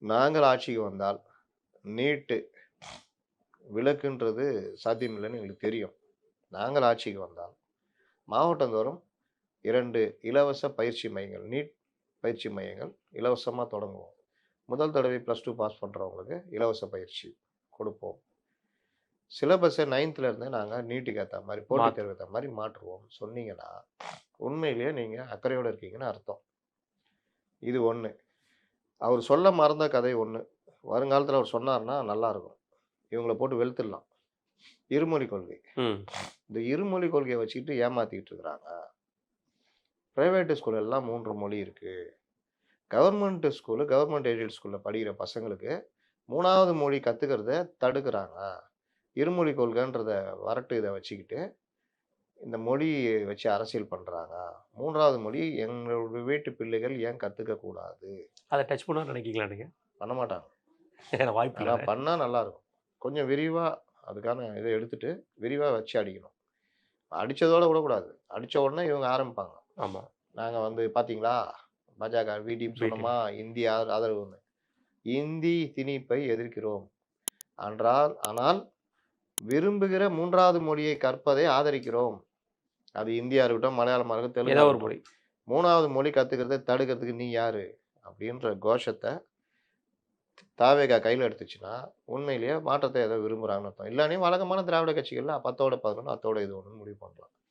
நாங்கள் ஆட்சிக்கு வந்தால் நீட்டு விலக்குன்றது சாத்தியமில்லைன்னு எங்களுக்கு தெரியும். நாங்கள் ஆட்சிக்கு வந்தால் மாவட்டந்தோறும் 2 இலவச பயிற்சி மையங்கள், நீட் பயிற்சி மையங்கள் இலவசமா தொடங்குவோம். முதல் தடவை +2 பாஸ் பண்றவங்களுக்கு இலவச பயிற்சி குடுப்போம். சிலபஸ 9த்ல இருந்தே நாங்க நீட்டுக்கு ஏத்த மாரி, போட்டித் மாத்து. தேர்வுக்கு ஏத்த மாரி மாற்றுவோம் சொன்னீங்கன்னா, உண்மையிலேயே நீங்க அக்கறையோட இருக்கீங்கன்னு அர்த்தம். இது 1. அவரு சொல்ல மறந்த கதை 1. வருங்காலத்துல அவர் சொன்னாருன்னா நல்லாருக்கும். இவங்கள போட்டு வெளுத்துடலாம். இருமொழி கொள்கை. ம். இந்த இருமொழி கொள்கைய வச்சுக்கிட்டு ஏமாத்திட்டு இருக்கிறாங்க. பிரைவேட் ஸ்கூல் எல்லாம் 3 மொழி இருக்கு. கவர்ன்மென்ட் எய்டட் ஸ்கூல்ல படிக்கிற பசங்களுக்கு 3வது மொழி கத்துக்கிறத தடுக்குறாங்க. இருமொழி கொள்கைன்றத வரட்டு இத வச்சுக்கிட்டு, இந்த மொழிய வச்சு அரசியல் பண்றாங்க. 3வது மொழி எங்களுடைய வீட்டு பிள்ளைகள் ஏன் கத்துக்க கூடாது? அத டச் பண்ணணும்னு நினைக்கிறீங்களா நீங்க? பண்ண மாட்டாங்க. வாய்ப்பு ஆனா இல்ல. பண்ணா நல்லாருக்கும். கொஞ்சம் விரிவா அதுக்கான இத எடுத்துட்டு, விரிவா வச்சு அடிக்கணும். அடிச்சதோட விடக்கூடாது. அடிச்ச உடனே இவங்க ஆரம்பிப்பாங்க. ஆமா. நாங்க வந்து பார்த்தீங்களா? பாஜக விடின்னு பிடிஎம். சொன்னோமா, இந்தி ஆதரவுன்னு. இந்தி திணிப்பை எதிர்க்கிறோம். ஆனால் விரும்புகிற 3வது மொழியை கற்பதை ஆதரிக்கிறோம். அது இந்தியா இருக்கட்டும், மலையாளமா இருக்கட்டும், தெலுங்கா ஏதோ ஒரு இருக்கட்டும். மொழி. 3வது மொழி கத்துக்கிறத தடுக்கிறதுக்கு நீ யாரு? அப்படின்ற கோஷத்த தாவேகா கையில எடுத்துச்சுன்னா, உண்மையிலேயே மாற்றத்த ஏதோ விரும்புறாங்கன்னு அர்த்தம். இல்லாட்டி வழக்கமான திராவிட கட்சிகள்ல 10ஓட 11 அத்தோட இது ஒண்ணுன்னு முடிவு பண்ணலாம்.